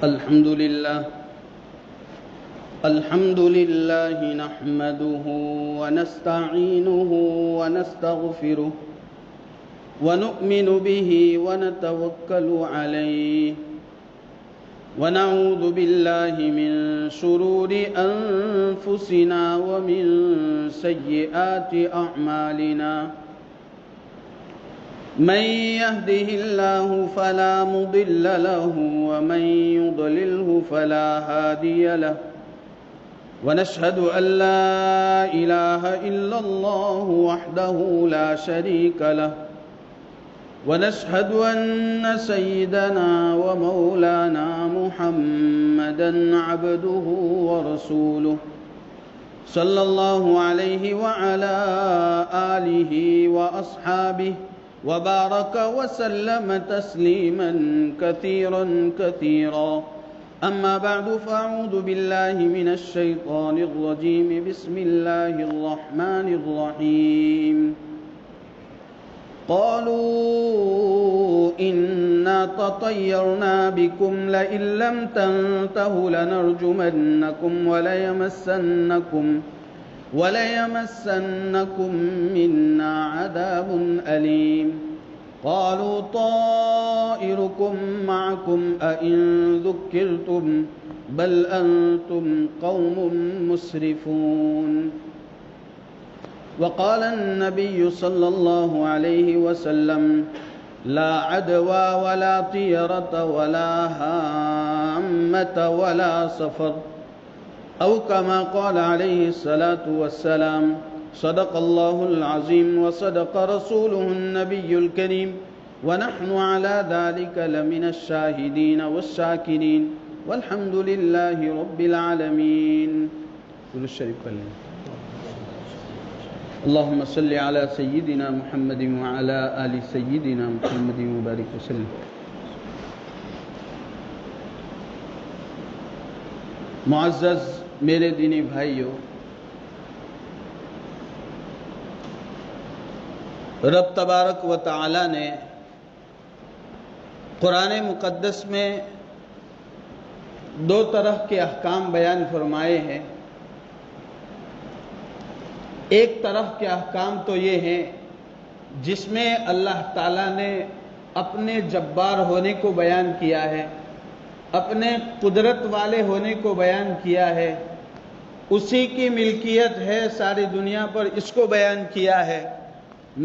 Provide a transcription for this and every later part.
الحمد لله نحمده ونستعينه ونستغفره ونؤمن به ونتوكل عليه ونعوذ بالله من شرور أنفسنا ومن سيئات أعمالنا من يهده الله فلا مضل له ومن يضلله فلا هادي له ونشهد أن لا إله إلا الله وحده لا شريك له ونشهد أن سيدنا ومولانا محمدًا عبده ورسوله صلى الله عليه وعلى آله وأصحابه وبارك وسلم تسليما كثيرا كثيرا. أما بعد فأعوذ بالله من الشيطان الرجيم. بسم الله الرحمن الرحيم. قالوا إنا تطيرنا بكم لئن لم تنتهوا لنرجمنكم وليمسنكم منا عذاب أليم. قالوا طائركم معكم أئن ذكرتم بل أنتم قوم مسرفون. وقال النبي صلى الله عليه وسلم لا عدوى ولا طيرة ولا هامة ولا سفر أو كما قال عليه الصلاة والسلام. صدق الله العظيم وصدق رسوله النبي الكريم ونحن على ذلك لمن الشاهدين والشاكرين والحمد لله رب العالمين. اللهم صل على سيدنا محمد وعلى آل سيدنا محمد وبارك وسلم. معزز میرے دینی بھائیوں، رب تبارک و تعالی نے قرآن مقدس میں دو طرح کے احکام بیان فرمائے ہیں. ایک طرح کے احکام تو یہ ہیں جس میں اللہ تعالیٰ نے اپنے جبار ہونے کو بیان کیا ہے، اپنے قدرت والے ہونے کو بیان کیا ہے، اسی کی ملکیت ہے ساری دنیا پر، اس کو بیان کیا ہے.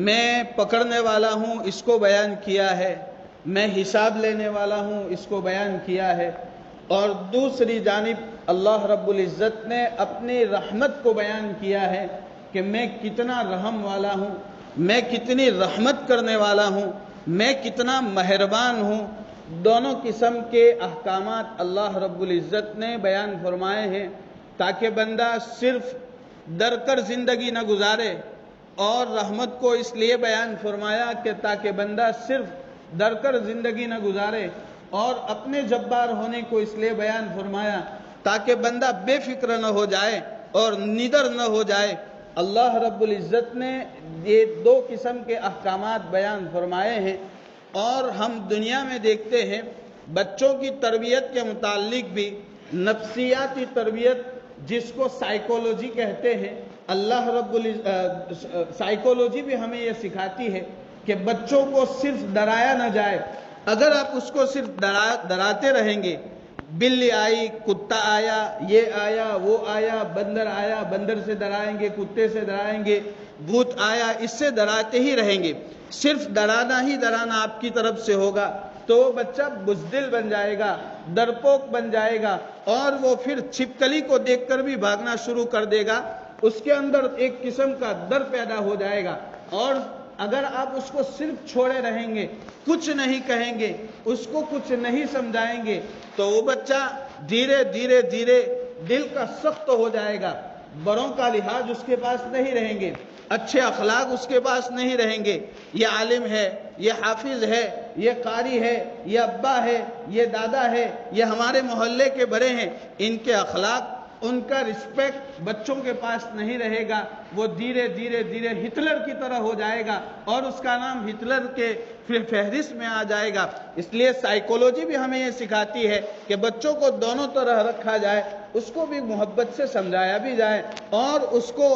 میں پکڑنے والا ہوں، اس کو بیان کیا ہے. میں حساب لینے والا ہوں، اس کو بیان کیا ہے. اور دوسری جانب اللہ رب العزت نے اپنی رحمت کو بیان کیا ہے کہ میں کتنا رحم والا ہوں، میں کتنی رحمت کرنے والا ہوں، میں کتنا مہربان ہوں. دونوں قسم کے احکامات اللہ رب العزت نے بیان فرمائے ہیں تاکہ بندہ صرف ڈر کر زندگی نہ گزارے، اور رحمت کو اس لیے بیان فرمایا کہ تاکہ بندہ صرف ڈر کر زندگی نہ گزارے، اور اپنے جبار ہونے کو اس لیے بیان فرمایا تاکہ بندہ بے فکر نہ ہو جائے اور نڈر نہ ہو جائے. اللہ رب العزت نے یہ دو قسم کے احکامات بیان فرمائے ہیں. اور ہم دنیا میں دیکھتے ہیں بچوں کی تربیت کے متعلق بھی نفسیاتی تربیت، جس کو سائیکولوجی کہتے ہیں، اللہ رب سائیکولوجی بھی ہمیں یہ سکھاتی ہے کہ بچوں کو صرف ڈرایا نہ جائے. اگر آپ اس کو صرف ڈراتے رہیں گے، بلی آئی، کتا آیا، یہ آیا، وہ آیا، بندر آیا، بندر سے ڈرائیں گے، کتے سے ڈرائیں گے، بھوت آیا، اس سے ڈراتے ہی رہیں گے، صرف ڈرانا ہی ڈرانا آپ کی طرف سے ہوگا، تو وہ بچہ بزدل بن جائے گا، ڈرپوک بن جائے گا، اور وہ پھر چھپکلی کو دیکھ کر بھی بھاگنا شروع کر دے گا. اس کے اندر ایک قسم کا ڈر پیدا ہو جائے گا. اور اگر آپ اس کو صرف چھوڑے رہیں گے، کچھ نہیں کہیں گے، اس کو کچھ نہیں سمجھائیں گے، تو وہ بچہ دھیرے دھیرے دھیرے دل کا سخت ہو جائے گا. بڑوں کا لحاظ اس کے پاس نہیں رہیں گے، اچھے اخلاق اس کے پاس نہیں رہیں گے. یہ عالم ہے، یہ حافظ ہے، یہ قاری ہے، یہ ابا ہے، یہ دادا ہے، یہ ہمارے محلے کے بڑے ہیں، ان کے اخلاق ان کا رسپیکٹ بچوں کے پاس نہیں رہے گا، وہ دھیرے دھیرے دھیرے ہٹلر کی طرح ہو جائے گا اور اس کا نام ہٹلر کے فہرست میں آ جائے گا۔ اس لیے سائیکولوجی بھی ہمیں یہ سکھاتی ہے کہ بچوں کو دونوں طرح رکھا جائے، اس کو بھی محبت سے سمجھایا بھی جائے اور اس کو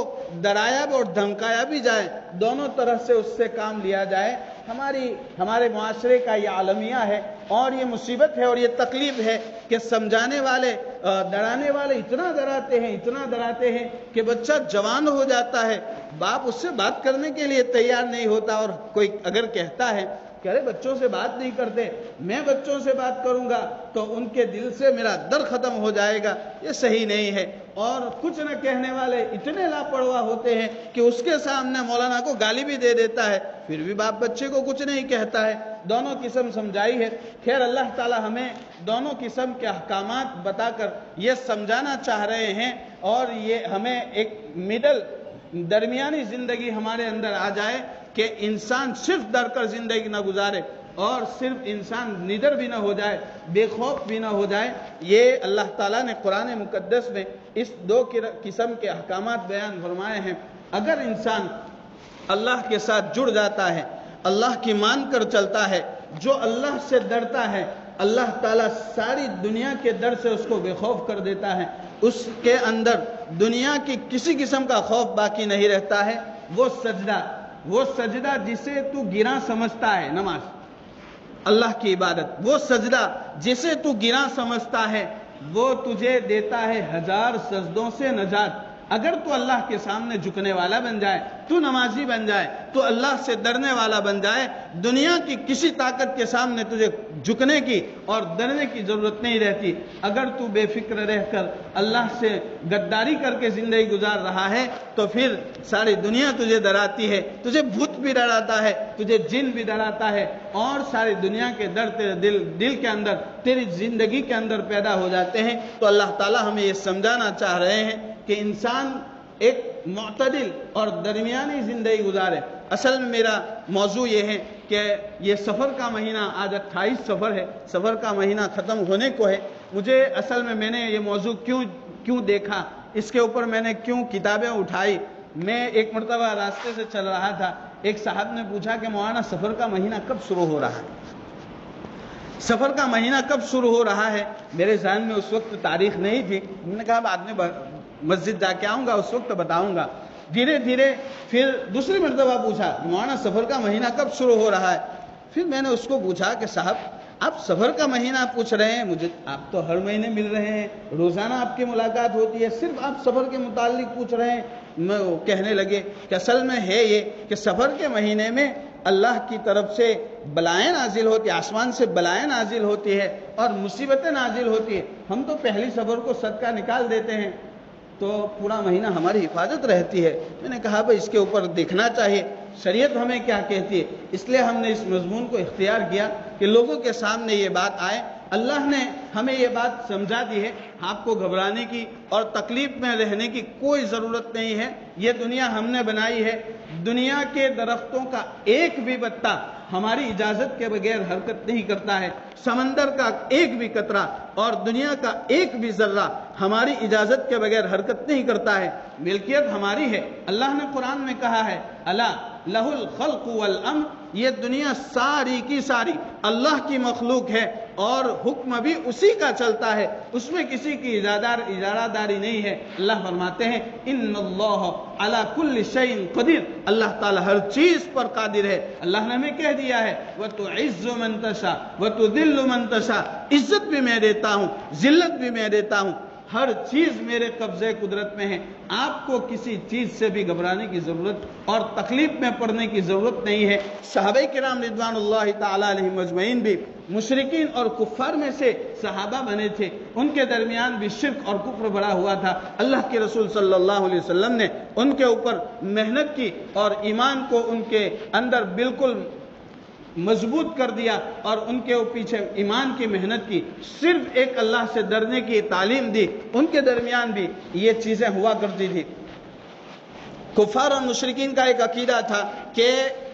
ڈرایا اور دھمکایا بھی جائے، دونوں طرح سے اس سے کام لیا جائے۔ ہمارے معاشرے کا یہ عالمیہ ہے اور یہ مصیبت ہے اور یہ تکلیف ہے کہ سمجھانے والے ڈرانے والے اتنا ڈراتے ہیں کہ بچہ جوان ہو جاتا ہے، باپ اس سے بات کرنے کے لیے تیار نہیں ہوتا، اور کوئی اگر کہتا ہے کہ ارے بچوں سے بات نہیں کرتے، میں بچوں سے بات کروں گا تو ان کے دل سے میرا ڈر ختم ہو جائے گا، یہ صحیح نہیں ہے۔ اور کچھ نہ کہنے والے اتنے لاپرواہ ہوتے ہیں کہ اس کے سامنے مولانا کو گالی بھی دے دیتا ہے، پھر بھی باپ بچے کو کچھ نہیں کہتا ہے۔ دونوں قسم سمجھائی ہے۔ خیر، اللہ تعالی ہمیں دونوں قسم کے احکامات بتا کر یہ سمجھانا چاہ رہے ہیں اور یہ ہمیں ایک درمیانی زندگی ہمارے اندر آ جائے کہ انسان صرف ڈر کر زندگی نہ گزارے اور صرف انسان نڈر بھی نہ ہو جائے، بے خوف بھی نہ ہو جائے۔ یہ اللہ تعالیٰ نے قرآن مقدس میں اس دو قسم کے احکامات بیان فرمائے ہیں۔ اگر انسان اللہ کے ساتھ جڑ جاتا ہے، اللہ کی مان کر چلتا ہے، جو اللہ سے ڈرتا ہے، اللہ تعالیٰ ساری دنیا کے ڈر سے اس کو بے خوف کر دیتا ہے، اس کے اندر دنیا کی کسی قسم کا خوف باقی نہیں رہتا ہے۔ وہ سجدہ جسے تو گراں سمجھتا ہے، نماز اللہ کی عبادت، وہ سجدہ جسے تو گراں سمجھتا ہے وہ تجھے دیتا ہے 1000 سجدوں سے نجات۔ اگر تو اللہ کے سامنے جھکنے والا بن جائے، تو نمازی بن جائے، تو اللہ سے ڈرنے والا بن جائے، دنیا کی کسی طاقت کے سامنے تجھے جھکنے کی اور ڈرنے کی ضرورت نہیں رہتی۔ اگر تو بے فکر رہ کر اللہ سے غداری کر کے زندگی گزار رہا ہے تو پھر ساری دنیا تجھے ڈراتی ہے، تجھے بھوت بھی ڈراتا ہے، تجھے جن بھی ڈراتا ہے، اور ساری دنیا کے ڈر تیرے دل کے اندر، تیری زندگی کے اندر پیدا ہو جاتے ہیں۔ تو اللہ تعالیٰ ہمیں یہ سمجھانا چاہ رہے ہیں کہ انسان ایک معتدل اور درمیانی زندگی گزارے۔ اصل میں میرا موضوع یہ ہے کہ یہ سفر کا مہینہ، آج 28 سفر ہے، سفر کا مہینہ ختم ہونے کو ہے۔ مجھے اصل میں نے یہ موضوع کیوں دیکھا، اس کے اوپر میں نے کیوں کتابیں اٹھائی۔ میں ایک مرتبہ راستے سے چل رہا تھا، ایک صاحب نے پوچھا کہ مولانا سفر کا مہینہ کب شروع ہو رہا ہے؟ سفر کا مہینہ کب شروع ہو رہا ہے؟ میرے ذہن میں اس وقت تاریخ نہیں تھی۔ میں نے کہا بعد میں مسجد جا کے آؤں گا، اس وقت بتاؤں گا۔ دھیرے دھیرے پھر دوسری مرتبہ پوچھا مولانا سفر کا مہینہ کب شروع ہو رہا ہے؟ پھر میں نے اس کو پوچھا کہ صاحب آپ سفر کا مہینہ پوچھ رہے ہیں، مجھے آپ تو ہر مہینے مل رہے ہیں، روزانہ آپ کی ملاقات ہوتی ہے، صرف آپ سفر کے متعلق پوچھ رہے ہیں؟ میں کہنے لگے کہ اصل میں ہے یہ کہ سفر کے مہینے میں اللہ کی طرف سے بلائیں نازل ہوتی ہے، آسمان سے بلائیں نازل ہوتی ہے اور مصیبتیں نازل ہوتی ہے۔ ہم تو پہلی سفر کو صدقہ نکال دیتے ہیں تو پورا مہینہ ہماری حفاظت رہتی ہے۔ میں نے کہا بھائی اس کے اوپر دیکھنا چاہیے شریعت ہمیں کیا کہتی ہے، اس لیے ہم نے اس مضمون کو اختیار کیا کہ لوگوں کے سامنے یہ بات آئے۔ اللہ نے ہمیں یہ بات سمجھا دی ہے، آپ کو گھبرانے کی اور تکلیف میں رہنے کی کوئی ضرورت نہیں ہے۔ یہ دنیا ہم نے بنائی ہے، دنیا کے درختوں کا ایک بھی پتا ہماری اجازت کے بغیر حرکت نہیں کرتا ہے، سمندر کا ایک بھی قطرہ اور دنیا کا ایک بھی ذرہ ہماری اجازت کے بغیر حرکت نہیں کرتا ہے۔ ملکیت ہماری ہے۔ اللہ نے قرآن میں کہا ہے الا لہ الخلق والامر، یہ دنیا ساری کی ساری اللہ کی مخلوق ہے اور حکم بھی اسی کا چلتا ہے، اس میں کسی کی اجارہ داری نہیں ہے۔ اللہ فرماتے ہیں ان اللہ علی کل شیء قدیر، اللہ تعالی ہر چیز پر قادر ہے۔ اللہ نے ہمیں کہہ دیا ہے وتعز من تشاء وتذل من تشاء، عزت بھی میں دیتا ہوں، ذلت بھی میں دیتا ہوں، ہر چیز میرے قبضے قدرت میں ہے۔ آپ کو کسی چیز سے بھی گھبرانے کی ضرورت اور تکلیف میں پڑنے کی ضرورت نہیں ہے۔ صحابہ کرام رضوان اللہ تعالی علیہم اجمعین بھی مشرکین اور کفار میں سے صحابہ بنے تھے، ان کے درمیان بھی شرک اور کفر بڑا ہوا تھا۔ اللہ کے رسول صلی اللہ علیہ وسلم نے ان کے اوپر محنت کی اور ایمان کو ان کے اندر بالکل مضبوط کر دیا اور ان کے پیچھے ایمان کی محنت کی، صرف ایک اللہ سے ڈرنے کی تعلیم دی۔ ان کے درمیان بھی یہ چیزیں ہوا کرتی تھی۔ کفار اور مشرکین کا ایک عقیدہ تھا کہ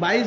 22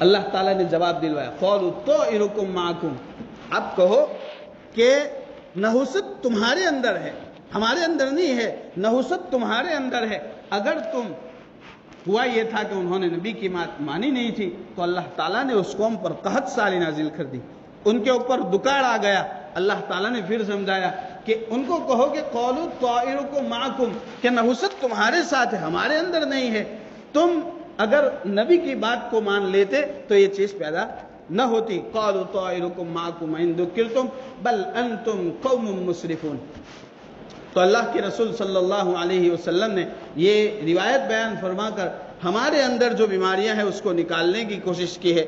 اللہ تعالیٰ نے جواب دلوایا، قالوا طائرکم معکم، اب کہو کہ نحوست تمہارے اندر ہے، ہمارے اندر نہیں ہے، نحوست تمہارے اندر ہے۔ اگر تم، ہوا یہ تھا کہ انہوں نے نبی کی بات مانی نہیں تھی، تو اللہ تعالیٰ نے اس قوم پر قحط سالی نازل کر دی، ان کے اوپر دکاڑ آ گیا۔ اللہ تعالیٰ نے پھر سمجھایا کہ ان کو کہو کہ قولوا طائرکم معکم، کہ نحوست تمہارے ساتھ ہے، ہمارے اندر نہیں ہے۔ تم اگر نبی کی بات کو مان لیتے تو یہ چیز پیدا نہ ہوتی۔ قالوا طائرکم معکم ان ذکرتم بل انتم قوم مسرفون۔ تو اللہ کے رسول صلی اللہ علیہ وسلم نے یہ روایت بیان فرما کر ہمارے اندر جو بیماریاں ہیں اس کو نکالنے کی کوشش کی ہے۔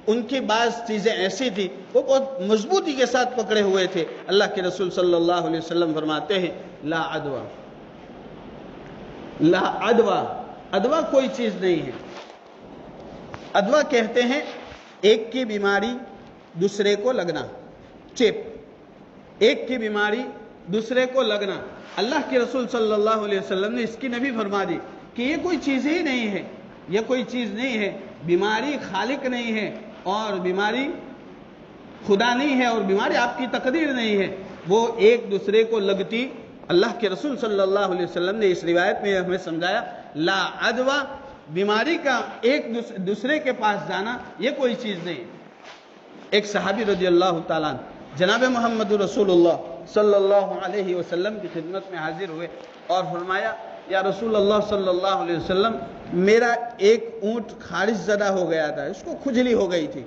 ان کی بعض چیزیں ایسی تھی، وہ بہت مضبوطی کے ساتھ پکڑے ہوئے تھے۔ اللہ کے رسول صلی اللہ علیہ وسلم فرماتے ہیں لا عدوہ، لا عدوہ، عدوہ کوئی چیز نہیں ہے۔ عدوہ کہتے ہیں ایک کی بیماری دوسرے کو لگنا، چیپ، ایک کی بیماری دوسرے کو لگنا۔ اللہ کے رسول صلی اللہ علیہ وسلم نے اس کی نفی فرما دی کہ یہ کوئی چیز ہی نہیں ہے، یہ کوئی چیز نہیں ہے، بیماری خالق نہیں ہے اور بیماری خدا نہیں ہے اور بیماری آپ کی تقدیر نہیں ہے، وہ ایک دوسرے کو لگتی۔ اللہ کے رسول صلی اللہ علیہ وسلم نے اس روایت میں ہمیں سمجھایا لا عدوہ، بیماری کا ایک دوسرے کے پاس جانا یہ کوئی چیز نہیں۔ ایک صحابی رضی اللہ تعالیٰ عنہ جناب محمد رسول اللہ صلی اللہ علیہ وسلم کی خدمت میں حاضر ہوئے اور فرمایا یا رسول اللہ صلی اللہ علیہ وسلم، میرا ایک اونٹ خارش زدہ ہو گیا تھا، اس کو کھجلی ہو گئی تھی،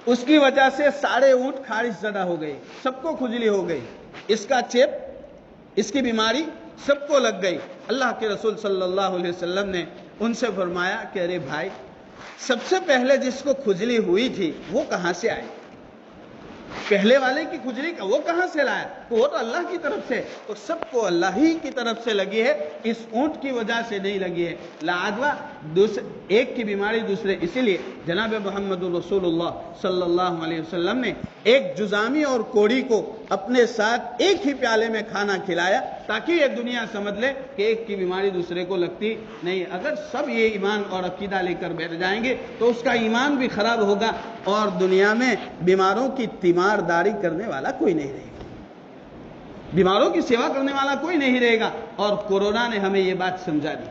اس کی وجہ سے سارے اونٹ خارش زدہ ہو گئے، سب کو کھجلی ہو گئی، اس کا چیپ، اس کی بیماری سب کو لگ گئی۔ اللہ کے رسول صلی اللہ علیہ وسلم نے ان سے فرمایا کہ ارے بھائی، سب سے پہلے جس کو کھجلی ہوئی تھی وہ کہاں سے آئی؟ پہلے والے کی کھجلی کا وہ کہاں سے لایا؟ وہ تو اللہ کی طرف سے، تو سب کو اللہ ہی کی طرف سے لگی ہے، اس اونٹ کی وجہ سے نہیں لگی ہے۔ لا عدوہ، ایک کی بیماری دوسرے، اسی لیے جناب محمد رسول اللہ صلی اللہ علیہ وسلم نے ایک جزامی اور کوڑی کو اپنے ساتھ ایک ہی پیالے میں کھانا کھلایا تاکہ یہ دنیا سمجھ لے کہ ایک کی بیماری دوسرے کو لگتی نہیں۔ اگر سب یہ ایمان اور عقیدہ لے کر بیٹھ جائیں گے تو اس کا ایمان بھی خراب ہوگا اور دنیا میں بیماروں کی تیمارداری کرنے والا کوئی نہیں رہے گا، بیماروں کی سیوا کرنے والا کوئی نہیں رہے گا۔ اور کورونا نے ہمیں یہ بات سمجھا دی،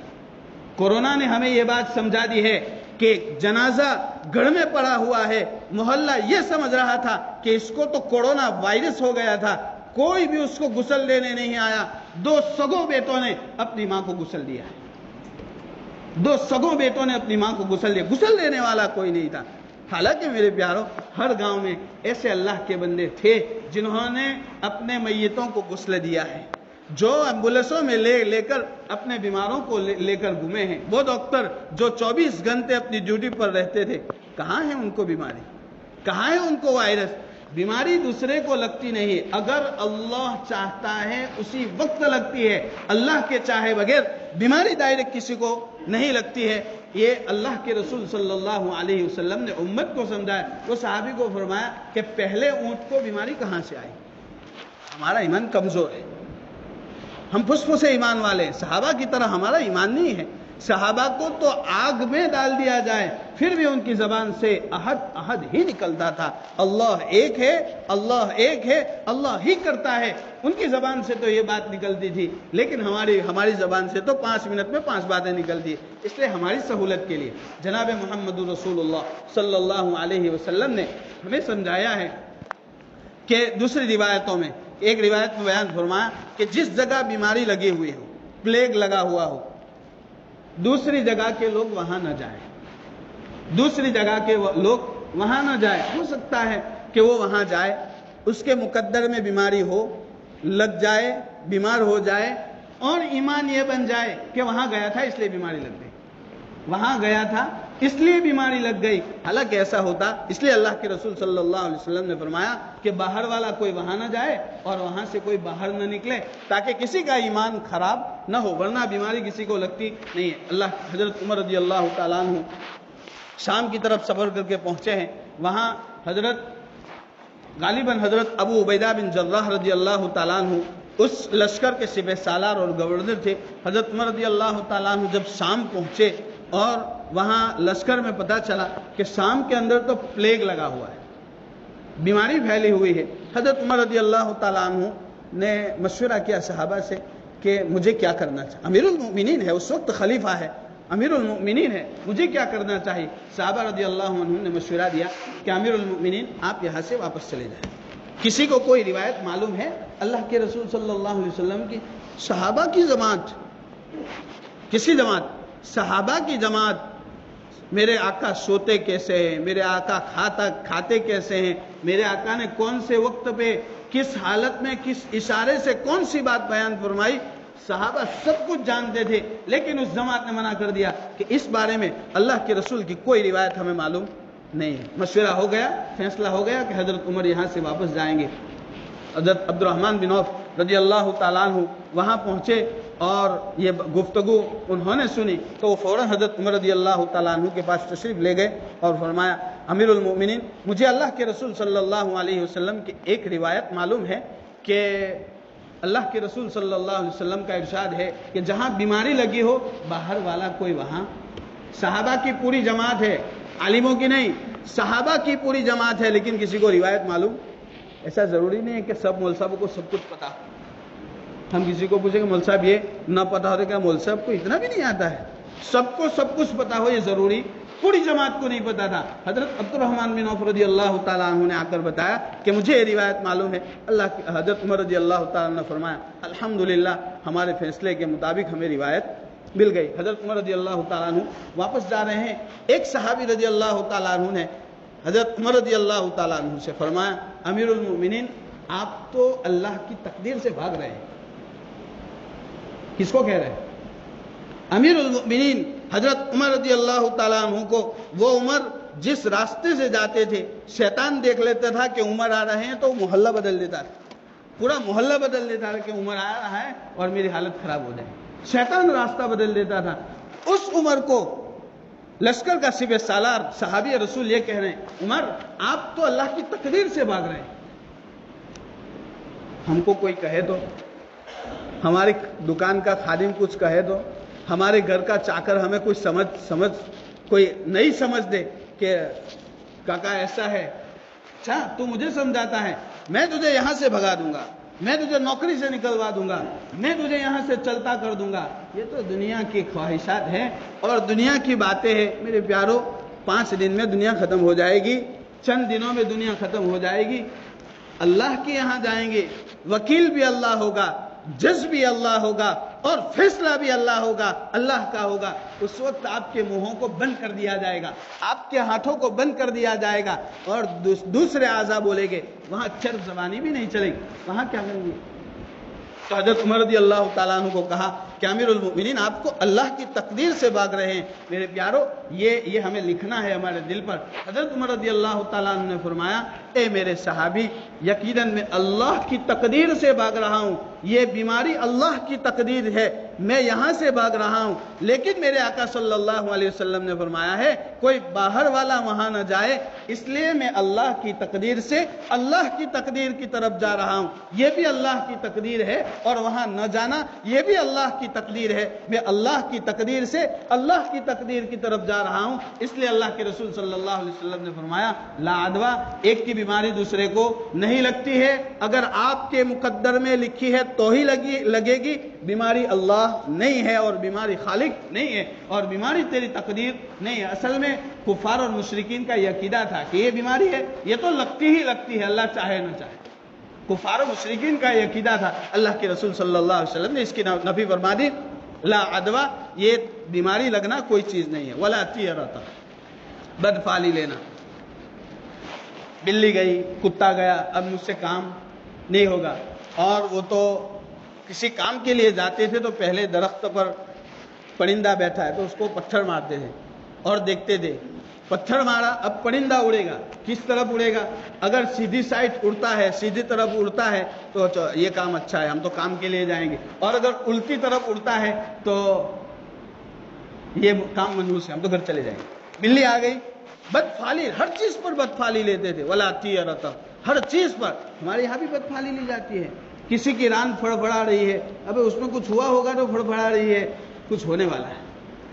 کورونا نے ہمیں یہ بات سمجھا دی ہے کہ جنازہ گھر میں پڑا ہوا ہے، محلہ یہ سمجھ رہا تھا کہ اس کو تو کورونا وائرس ہو گیا تھا، کوئی بھی اس کو غسل دینے نہیں آیا۔ 2 سگوں بیٹوں نے اپنی ماں کو غسل دیا ہے، 2 سگوں بیٹوں نے اپنی ماں کو غسل دیا، غسل دینے والا کوئی نہیں تھا۔ حالانکہ میرے پیاروں، ہر گاؤں میں ایسے اللہ کے بندے تھے جنہوں نے اپنے میتوں کو غسل دیا ہے، جو ایمبولینسوں میں لے کر اپنے بیماروں کو لے کر گھومے ہیں، وہ ڈاکٹر جو 24 گھنٹے اپنی ڈیوٹی پر رہتے تھے، کہاں ہے ان کو بیماری، کہاں ہے ان کو وائرس؟ بیماری دوسرے کو لگتی نہیں ہے، اگر اللہ چاہتا ہے اسی وقت لگتی ہے، اللہ کے چاہے بغیر بیماری ڈائریکٹ کسی کو نہیں لگتی ہے۔ یہ اللہ کے رسول صلی اللہ علیہ وسلم نے امت کو سمجھایا۔ وہ صحابی کو فرمایا کہ پہلے اونٹ کو بیماری کہاں سے آئی؟ ہمارا ایمان کمزور ہے، ہم پھس ایمان والے ہیں، صحابہ کی طرح ہمارا ایمان نہیں ہے۔ صحابہ کو تو آگ میں ڈال دیا جائے پھر بھی ان کی زبان سے احد احد ہی نکلتا تھا، اللہ ایک ہے، اللہ ایک ہے، اللہ ہی کرتا ہے۔ ان کی زبان سے تو یہ بات نکلتی تھی، لیکن ہماری زبان سے تو 5 منٹ میں 5 باتیں نکلتی ہیں۔ اس لیے ہماری سہولت کے لیے جناب محمد رسول اللہ صلی اللہ علیہ وسلم نے ہمیں سمجھایا ہے کہ دوسری روایتوں میں، ایک روایت میں بیان فرمایا کہ جس جگہ بیماری لگی ہوئی ہو، پلیگ لگا ہوا ہو، دوسری جگہ کے لوگ وہاں نہ جائیں، دوسری جگہ کے لوگ وہاں نہ جائیں۔ ہو سکتا ہے کہ وہ وہاں جائے، اس کے مقدر میں بیماری ہو، لگ جائے، بیمار ہو جائے اور ایمان یہ بن جائے کہ وہاں گیا تھا اس لیے بیماری لگ گئی، وہاں گیا تھا اس لیے بیماری لگ گئی۔ حالانکہ ایسا ہوتا، اس لیے اللہ کے رسول صلی اللہ علیہ وسلم نے فرمایا کہ باہر والا کوئی وہاں نہ جائے اور وہاں سے کوئی باہر نہ نکلے تاکہ کسی کا ایمان خراب نہ ہو، ورنہ بیماری کسی کو لگتی نہیں ہے۔ حضرت عمر رضی اللہ تعالیٰ عنہ شام کی طرف سفر کر کے پہنچے ہیں، وہاں غالباً حضرت ابو عبیدہ بن جراح رضی اللہ تعالیٰ عنہ اس لشکر کے سپہ سالار اور گورنر تھے۔ حضرت عمر رضی اللہ تعالیٰ عنہ جب شام پہنچے اور وہاں لشکر میں پتہ چلا کہ شام کے اندر تو پلیگ لگا ہوا ہے، بیماری پھیلی ہوئی ہے۔ حضرت عمر رضی اللہ تعالیٰ عنہ نے مشورہ کیا صحابہ سے کہ مجھے کیا کرنا چاہیے، امیر المؤمنین ہے، اس وقت خلیفہ ہے، امیر المؤمنین ہے، مجھے کیا کرنا چاہیے؟ صحابہ رضی اللہ عنہ نے مشورہ دیا کہ امیر المؤمنین آپ یہاں سے واپس چلے جائیں۔ کسی کو کوئی روایت معلوم ہے اللہ کے رسول صلی اللہ علیہ وسلم کی صحابہ کی جماعت، کسی جماعت، صحابہ کی جماعت، میرے آقا سوتے کیسے ہیں، میرے آقا کھاتے کیسے ہیں، میرے آقا نے کون سے وقت پہ کس حالت میں کس اشارے سے کون سی بات بیان فرمائی، صحابہ سب کچھ جانتے تھے، لیکن اس جماعت نے منع کر دیا کہ اس بارے میں اللہ کے رسول کی کوئی روایت ہمیں معلوم نہیں ہے۔ مشورہ ہو گیا، فیصلہ ہو گیا کہ حضرت عمر یہاں سے واپس جائیں گے۔ حضرت عبد الرحمن بن عوف رضی اللہ تعالیٰ عنہ وہاں پہنچے اور یہ گفتگو انہوں نے سنی تو وہ فوراً حضرت عمر رضی اللہ تعالیٰ عنہ کے پاس تشریف لے گئے اور فرمایا امیر المؤمنین مجھے اللہ کے رسول صلی اللہ علیہ وسلم کی ایک روایت معلوم ہے کہ اللہ کے رسول صلی اللہ علیہ وسلم کا ارشاد ہے کہ جہاں بیماری لگی ہو باہر والا کوئی وہاں، صحابہ کی پوری جماعت ہے، عالموں کی نہیں، صحابہ کی پوری جماعت ہے، لیکن کسی کو روایت معلوم۔ ایسا ضروری نہیں ہے کہ سب مول صاحب کو سب کچھ پتا۔ ہم کسی کو پوچھیں کہ مول صاحب یہ نہ پتا ہو تو کیا مول صاحب کو اتنا بھی نہیں آتا ہے؟ سب کو سب کچھ پتا ہو یہ ضروری؟ پوری جماعت کو نہیں پتا تھا۔ حضرت عبد الرحمن بن عوف رضی اللہ تعالیٰ عنہ نے آ کر بتایا کہ مجھے یہ روایت معلوم ہے۔ حضرت عمر رضی اللہ تعالیٰ عنہ نے فرمایا الحمدللہ ہمارے فیصلے کے مطابق ہمیں روایت مل گئی۔ حضرت عمر رضی اللہ تعالیٰ عنہ واپس جا رہے ہیں، ایک صحابی رضی اللہ تعالیٰ عنہ نے حضرت عمر رضی اللہ تعالیٰ عنہ سے فرمایا امیر المؤمنین آپ تو اللہ کی تقدیر سے بھاگ رہے ہیں۔ کس کو کہہ رہے ہیں؟ امیر المؤمنین حضرت عمر رضی اللہ تعالیٰ عنہ کو، وہ عمر جس راستے سے جاتے تھے شیطان دیکھ لیتا تھا کہ عمر آ رہے ہیں تو محلہ بدل دیتا تھا، پورا محلہ بدل دیتا تھا کہ عمر آ رہا ہے اور میری حالت خراب ہو جائے، شیطان راستہ بدل دیتا تھا۔ اس عمر کو لشکر کا سپہ سالار صحابی رسول یہ کہہ رہے ہیں عمر آپ تو اللہ کی تقدیر سے بھاگ رہے ہیں۔ ہم کو کوئی کہے تو، ہماری دکان کا خادم کچھ کہے تو، ہمارے گھر کا چاکر ہمیں کوئی سمجھ کوئی نئی سمجھ دے کہ کاکا ایسا ہے، اچھا تو مجھے سمجھاتا ہے میں تجھے یہاں سے بھگا دوں گا، میں تجھے نوکری سے نکلوا دوں گا، میں تجھے یہاں سے چلتا کر دوں گا، یہ تو دنیا کی خواہشات ہیں اور دنیا کی باتیں ہیں۔ میرے پیارو 5 دن میں دنیا ختم ہو جائے گی، چند دنوں میں دنیا ختم ہو جائے گی، اللہ کے یہاں جائیں گے، وکیل بھی اللہ ہوگا، جج بھی اللہ ہوگا اور فیصلہ بھی اللہ ہوگا، اللہ کا ہوگا۔ اس وقت آپ کے منہوں کو بند کر دیا جائے گا، آپ کے ہاتھوں کو بند کر دیا جائے گا اور دوسرے اعضاء بولیں گے، وہاں چرب زبانی بھی نہیں چلے گی، وہاں کیا کریں گے؟ تو حضرت عمر رضی اللہ تعالیٰ عنہ کو کہا کہ امیر المؤمنین آپ کو اللہ کی تقدیر سے بھاگ رہے ہیں۔ میرے پیارو یہ ہمیں لکھنا ہے ہمارے دل پر۔ حضرت عمر رضی اللہ تعالیٰ عنہ نے فرمایا اے میرے صحابی یقیناً میں اللہ کی تقدیر سے بھاگ رہا ہوں، یہ بیماری اللہ کی تقدیر ہے، میں یہاں سے بھاگ رہا ہوں، لیکن میرے آقا صلی اللہ علیہ وسلم نے فرمایا ہے کوئی باہر والا وہاں نہ جائے، اس لیے میں اللہ کی تقدیر سے اللہ کی تقدیر کی طرف جا رہا ہوں، یہ بھی اللہ کی تقدیر ہے اور وہاں نہ جانا یہ بھی اللہ کی تقدیر ہے، میں اللہ کی تقدیر سے اللہ کی تقدیر کی طرف جا رہا ہوں۔ اس لیے اللہ کے رسول صلی اللہ علیہ وسلم نے فرمایا لا عدوہ، ایک کی بیماری دوسرے کو نہیں لگتی ہے، اگر آپ کے مقدر میں لکھی ہے تو ہی لگے گی، بیماری اللہ نہیں ہے اور بیماری خالق نہیں ہے اور بیماری تیری تقدیر نہیں ہے۔ اصل میں کفار اور مشرکین کا یہ عقیدہ تھا کہ یہ بیماری ہے یہ تو لگتی ہی لگتی ہے، اللہ چاہے نہ چاہے۔ کفار و مشرکین کا یہ عقیدہ تھا، اللہ کے رسول صلی اللہ علیہ وسلم نے اس کی نفی فرما دی، لا عدوہ، یہ بیماری لگنا کوئی چیز نہیں ہے، ولا طیرۃ، بدفعلی لینا، بلی گئی کتا گیا اب مجھ سے کام نہیں ہوگا، اور وہ تو کسی کام کے لیے جاتے تھے تو پہلے درخت پر پرندہ بیٹھا ہے تو اس کو پتھر مارتے تھے اور دیکھتے تھے، پتھر مارا اب پرندہ اڑے گا، کس طرف اڑے گا؟ اگر سیدھی سائڈ اڑتا ہے، سیدھی طرف اڑتا ہے تو یہ کام اچھا ہے، ہم تو کام کے لیے جائیں گے، اور اگر الٹی طرف اڑتا ہے تو یہ کام منحوس ہے، ہم تو گھر چلے جائیں گے۔ بلی آ گئی، بدفعلی، ہر چیز پر بدفعلی لیتے تھے، ولا طیرۃ، ہر چیز پر۔ ہمارے یہاں بھی بدفعلی لی جاتی ہے، کسی کی ران پھڑپڑا رہی ہے، ابے اس میں کچھ ہوا ہوگا تو پھڑپڑا رہی ہے، کچھ ہونے والا ہے،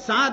7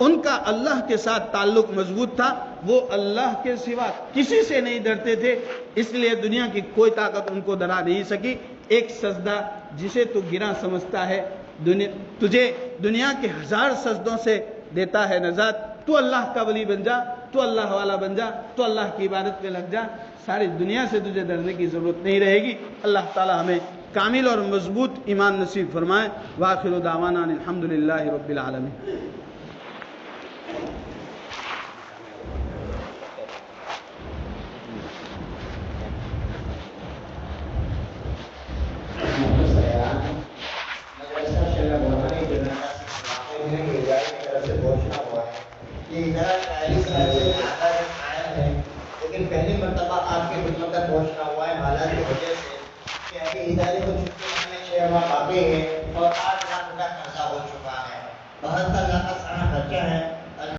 ان کا اللہ کے ساتھ تعلق مضبوط تھا، وہ اللہ کے سوا کسی سے نہیں ڈرتے تھے، اس لیے دنیا کی کوئی طاقت ان کو ڈرا نہیں سکی۔ ایک سجدہ جسے تو گراں سمجھتا ہے، تجھے دنیا کے 1000 سجدوں سے دیتا ہے نجات، تو اللہ کا ولی بن جا، تو اللہ والا بن جا، تو اللہ کی عبادت میں لگ جا، ساری دنیا سے تجھے ڈرنے کی ضرورت نہیں رہے گی۔ اللہ تعالی ہمیں کامل اور مضبوط ایمان نصیب فرمائے۔ وآخر دعوانا الحمدللہ رب العالمین۔ لیکن پہلی مرتبہ آپ کی خدمت تک پہنچنا ہوا ہے، حالات کی وجہ سے